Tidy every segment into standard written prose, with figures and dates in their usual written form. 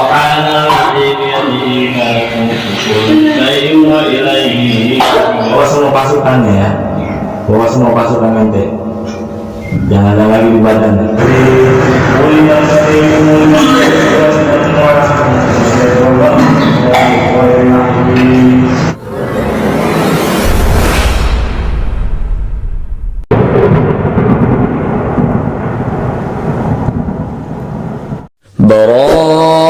Bawa semua pasukannya ya, bawa semua pasukan nanti, jangan ada lagi di badan. براءة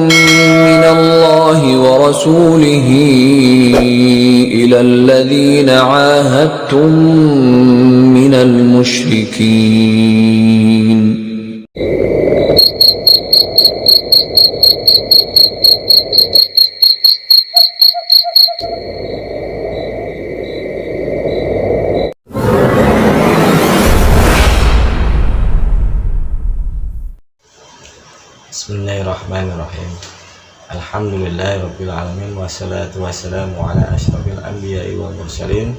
من الله ورسوله إلى الذين عاهدتم من المشركين. Bismillahirrahmanirrahim. Alhamdulillahirabbil alamin wassalatu wassalamu ala asyrofil anbiya'i wal mursalin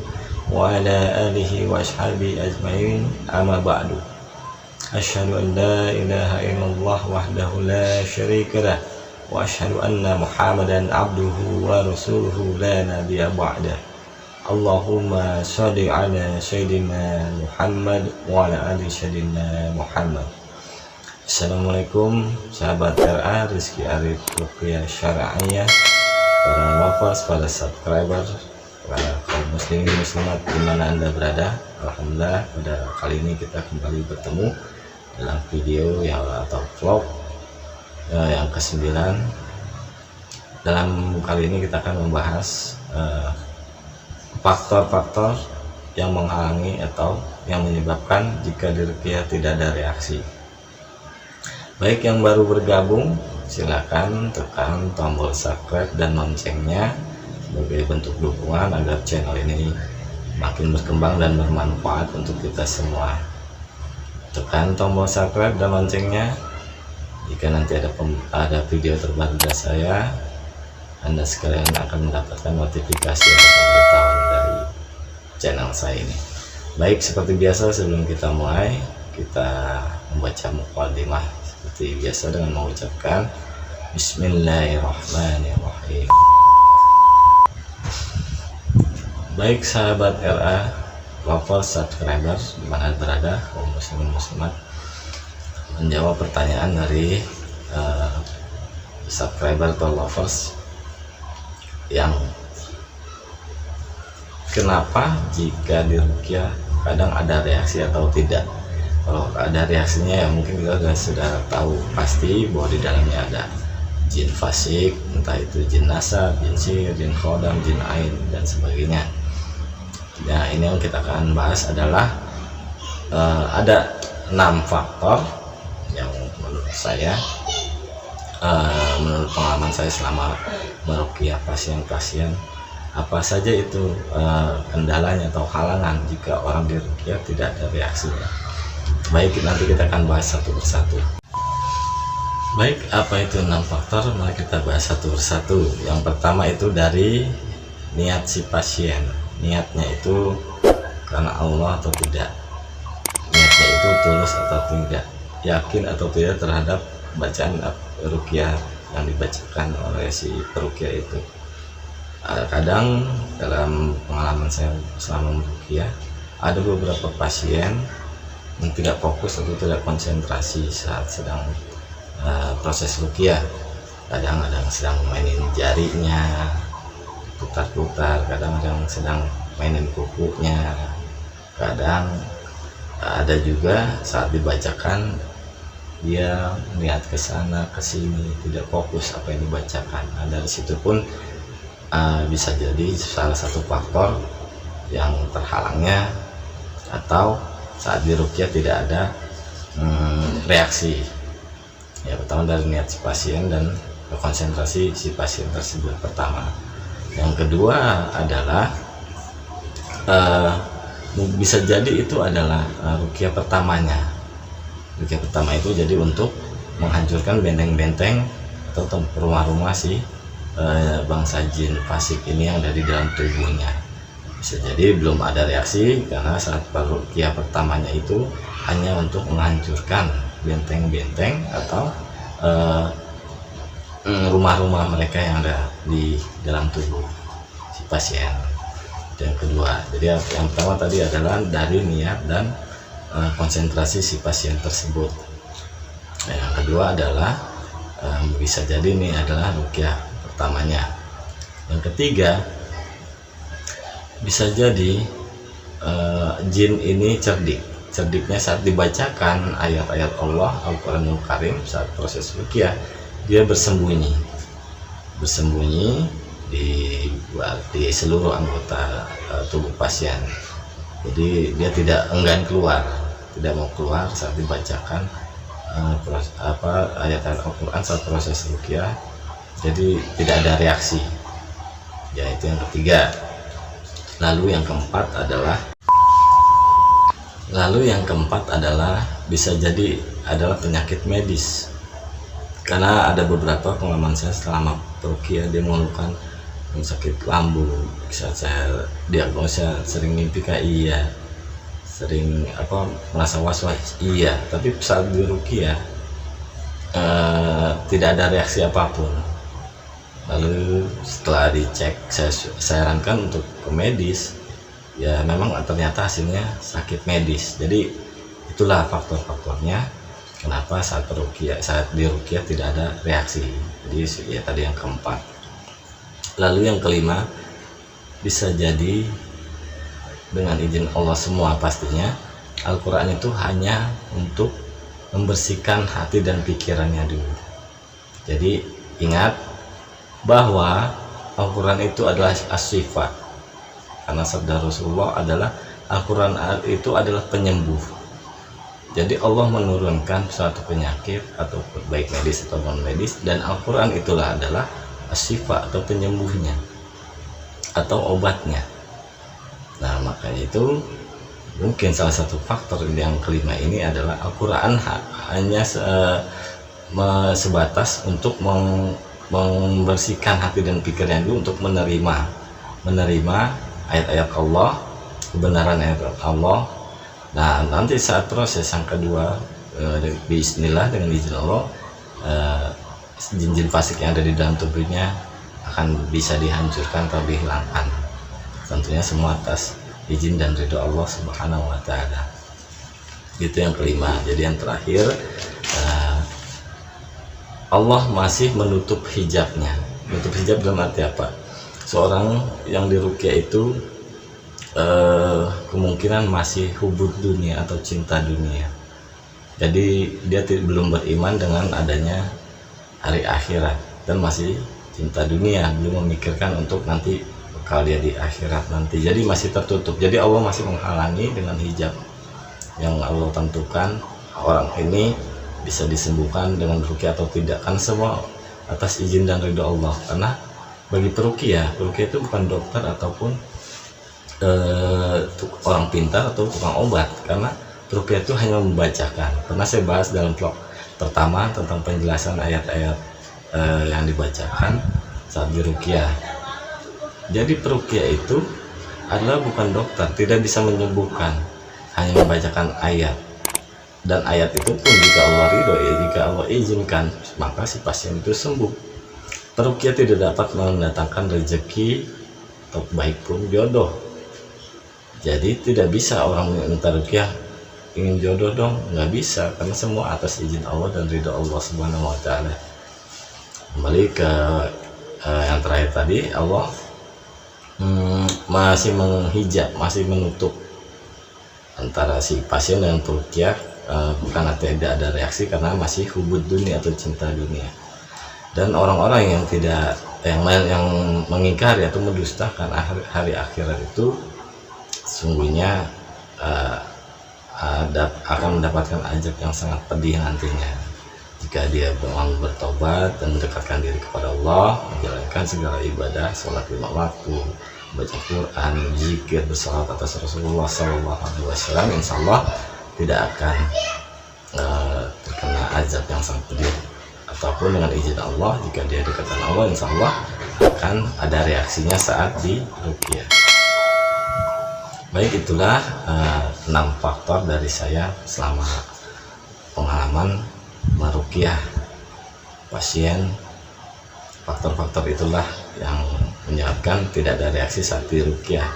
wa ala alihi wa ashabihi ajmain. Amma ba'du. Asyhadu an la ilaha illallah wahdahu la syarikalah wa asyhadu anna Muhammadan abduhu wa rasuluhu la nabiyya ba'dah. Allahumma shalli ala sayyidina Muhammad wa ala ali sayyidina Muhammad. Assalamualaikum sahabat RA, Rizky Arif Ruqyah Syar'iyah, para lovers, para subscriber, para kaum muslimin muslimat dimana anda berada. Alhamdulillah pada kali ini kita kembali bertemu dalam video yang atau vlog yang ke-9. Dalam kali ini kita akan membahas faktor-faktor yang menghalangi atau yang menyebabkan jika diruqyah tidak ada reaksi. Baik yang baru bergabung, silakan tekan tombol subscribe dan loncengnya sebagai bentuk dukungan agar channel ini makin berkembang dan bermanfaat untuk kita semua. Tekan tombol subscribe dan loncengnya. Jika nanti ada video terbaru dari saya, Anda sekalian akan mendapatkan notifikasi atau pemberitahuan dari channel saya ini. Baik, seperti biasa sebelum kita mulai, kita membaca mukadimah seperti biasa dengan mengucapkan Bismillahirrahmanirrahim. Baik sahabat RA, lovers, subscriber dimana berada, kaum muslimin muslimat, menjawab pertanyaan dari subscriber atau lovers yang kenapa jika diruqyah kadang ada reaksi atau tidak. Kalau ada reaksinya ya mungkin kita sudah tahu pasti bahwa di dalamnya ada jin fasik, entah itu jin nasab, jin sihir, jin khodam, jin ain dan sebagainya. Nah, ini yang kita akan bahas adalah ada 6 faktor yang menurut saya, menurut pengalaman saya selama meruqyah pasien-pasien, apa saja itu kendalanya atau halangan jika orang diruqyah tidak ada reaksinya. Baik, nanti kita akan bahas satu persatu. Baik, apa itu 6 faktor? Mari kita bahas satu persatu. Yang pertama itu dari niat si pasien. Niatnya itu karena Allah atau tidak. Niatnya itu tulus atau tidak. Yakin atau tidak terhadap bacaan ruqyah yang dibacakan oleh si peruqyah itu. Kadang dalam pengalaman saya selama meruqyah, ada beberapa pasien yang tidak fokus atau tidak konsentrasi saat sedang proses ruqyah. Kadang ada yang sedang mainin jarinya, putar-putar, kadang ada yang sedang mainin kukunya, kadang ada juga saat dibacakan dia melihat ke sana ke sini, tidak fokus apa yang dibacakan. Nah, dari situ pun bisa jadi salah satu faktor yang terhalangnya atau saat diruqyah tidak ada reaksi. Ya, pertama dari niat si pasien dan konsentrasi si pasien tersebut pertama. Yang kedua adalah bisa jadi itu adalah ruqyah pertamanya. Ruqyah pertama itu jadi untuk menghancurkan benteng-benteng atau rumah-rumah si bangsa jin fasik ini yang ada di dalam tubuhnya. Bisa jadi belum ada reaksi karena saat ruqyah pertamanya itu hanya untuk menghancurkan benteng-benteng atau rumah-rumah mereka yang ada di dalam tubuh si pasien. Itu yang kedua. Jadi yang pertama tadi adalah dari niat dan konsentrasi si pasien tersebut. Nah, yang kedua adalah bisa jadi ini adalah ruqyah pertamanya. Yang ketiga, bisa jadi jin ini cerdiknya saat dibacakan ayat-ayat Allah Al-Quranul Karim, saat proses ruqyah dia bersembunyi di seluruh anggota tubuh pasien. Jadi dia tidak enggan keluar, tidak mau keluar saat dibacakan ayat-ayat Al-Quran saat proses ruqyah. Jadi tidak ada reaksi. Ya, itu yang ketiga. Lalu yang keempat adalah bisa jadi adalah penyakit medis. Karena ada beberapa pengalaman saya selama ruqyah, dia mengeluhkan sakit lambung, bisa saya diagnosa sering mimpi iya, sering merasa was-was iya, tapi saat di ruqyah tidak ada reaksi apapun. Lalu setelah dicek, saya sarankan untuk ke medis. Ya memang ternyata hasilnya sakit medis. Jadi itulah faktor-faktornya kenapa saat di ruqyah tidak ada reaksi. Jadi ya tadi yang keempat. Lalu yang kelima, bisa jadi dengan izin Allah semua pastinya, Al-Quran itu hanya untuk membersihkan hati dan pikirannya dulu. Jadi ingat bahwa Al-Quran itu adalah as-sifat, karena sabda Rasulullah adalah Al-Quran itu adalah penyembuh. Jadi Allah menurunkan suatu penyakit atau baik medis atau non medis, dan Al-Quran itulah adalah as-sifat atau penyembuhnya atau obatnya. Nah makanya itu mungkin salah satu faktor yang kelima ini adalah Al-Quran hanya sebatas untuk membersihkan hati dan pikiran dulu, untuk menerima ayat-ayat Allah, kebenaran ayat Allah. Nah nanti saat proses yang kedua, bismillah, dengan izin Allah, jin-jin fasik yang ada di dalam tubuhnya akan bisa dihancurkan atau dihilangkan. Tentunya semua atas izin dan ridho Allah Subhanahu wa Ta'ala. Itu yang kelima. Jadi yang terakhir, Allah masih menutup hijabnya. Menutup hijab dalam arti apa? Seorang yang diruqyah itu kemungkinan masih hubud dunia atau cinta dunia. Jadi dia belum beriman dengan adanya hari akhirat dan masih cinta dunia, belum memikirkan untuk nanti bakal dia di akhirat nanti. Jadi masih tertutup. Jadi Allah masih menghalangi dengan hijab yang Allah tentukan. Orang ini bisa disembuhkan dengan ruqyah atau tidak, kan semua atas izin dan ridho Allah. Karena bagi peruqyah itu bukan dokter ataupun orang pintar atau tukang obat, karena peruqyah itu hanya membacakan. Pernah saya bahas dalam vlog pertama tentang penjelasan ayat-ayat yang dibacakan saat diruqyah. Jadi peruqyah itu adalah bukan dokter, tidak bisa menyembuhkan, hanya membacakan ayat. Dan ayat itu pun jika Allah ridho, jika Allah izinkan, maka si pasien itu sembuh. Peruqyah tidak dapat mendatangkan rezeki atau baik pun jodoh. Jadi tidak bisa orang minta ruqyah ingin jodoh dong, nggak bisa, karena semua atas izin Allah dan ridho Allah Subhanahu wa Ta'ala. Kembali ke yang terakhir tadi, Allah masih menghijab, masih menutup antara si pasien dan peruqyah, karena tidak ada reaksi, karena masih hubud dunia atau cinta dunia. Dan orang-orang yang yang mengingkari atau mendustakan hari akhirat itu sungguhnya akan mendapatkan ajab yang sangat pedih nantinya jika dia mau bertobat dan mendekatkan diri kepada Allah, menjalankan segala ibadah, sholat 5 waktu, baca Quran, zikir, bersalawat atas Rasulullah SAW. Insya Allah tidak akan terkena azab yang sangat pedih, ataupun dengan izin Allah jika dia dekat dengan Allah, insya Allah akan ada reaksinya saat di ruqyah. Baik, itulah 6 faktor dari saya selama pengalaman meruqyah pasien. Faktor-faktor itulah yang menyebabkan tidak ada reaksi saat diruqyah.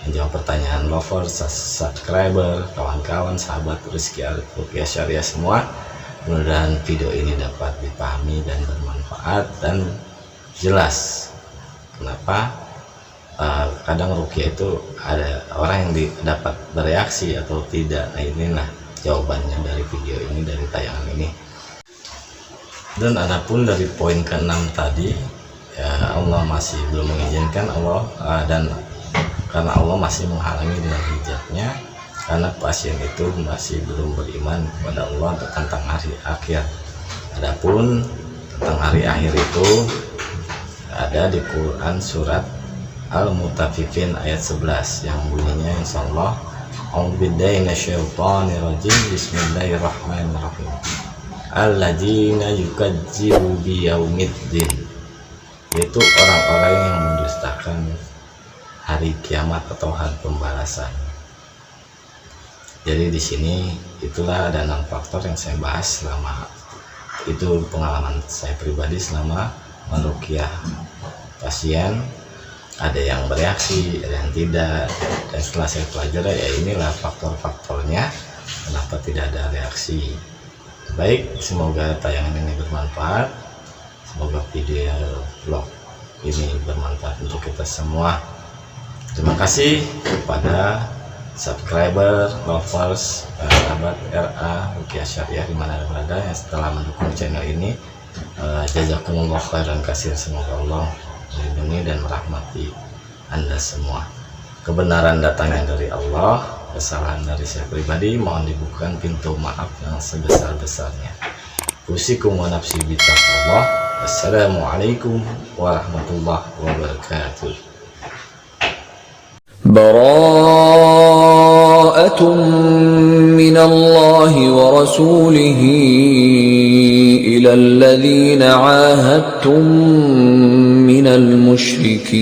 Menjawab pertanyaan lovers, subscriber, kawan-kawan, sahabat Rizky Ruqyah Syariah semua. Mudah-mudahan video ini dapat dipahami dan bermanfaat dan jelas kenapa kadang ruqyah itu ada orang yang dapat bereaksi atau tidak. Nah, inilah jawabannya dari video ini, dari tayangan ini. Dan adapun dari poin ke-6 tadi, ya Allah masih belum mengizinkan Allah, dan karena Allah masih menghalangi dengan hijabnya, karena pasien itu masih belum beriman kepada Allah tentang hari akhir. Adapun tentang hari akhir itu ada di Quran surat Al-Mutaffifin ayat 11 yang bunyinya insyaallah, a'udzubillahi minasyaitonirrajim, bismillahirrahmanirrahim, alladzina yukadzibu biyaumiddin, yaitu orang-orang yang mendustakan hari kiamat atau hari pembalasan. Jadi di sini itulah ada 6 faktor yang saya bahas selama itu, pengalaman saya pribadi selama meruqyah pasien. Ada yang bereaksi, ada yang tidak, dan setelah saya pelajari ya inilah faktor-faktornya kenapa tidak ada reaksi. Baik, semoga tayangan ini bermanfaat, semoga video vlog ini bermanfaat untuk kita semua. Terima kasih kepada subscriber, lovers, sahabat RA Ruqyah Syariah dimana berada yang setelah mendukung channel ini. Jazakumullah khairan katsir, semoga Allah melindungi dan merahmati Anda semua. Kebenaran datangnya dari Allah, kesalahan dari saya pribadi mohon dibukakan pintu maaf yang sebesar-besarnya. Usikum wa nafsi bitaqwallah. Wassalamualaikum warahmatullahi wabarakatuh. براءة من الله ورسوله إلى الذين عاهدتم من المشركين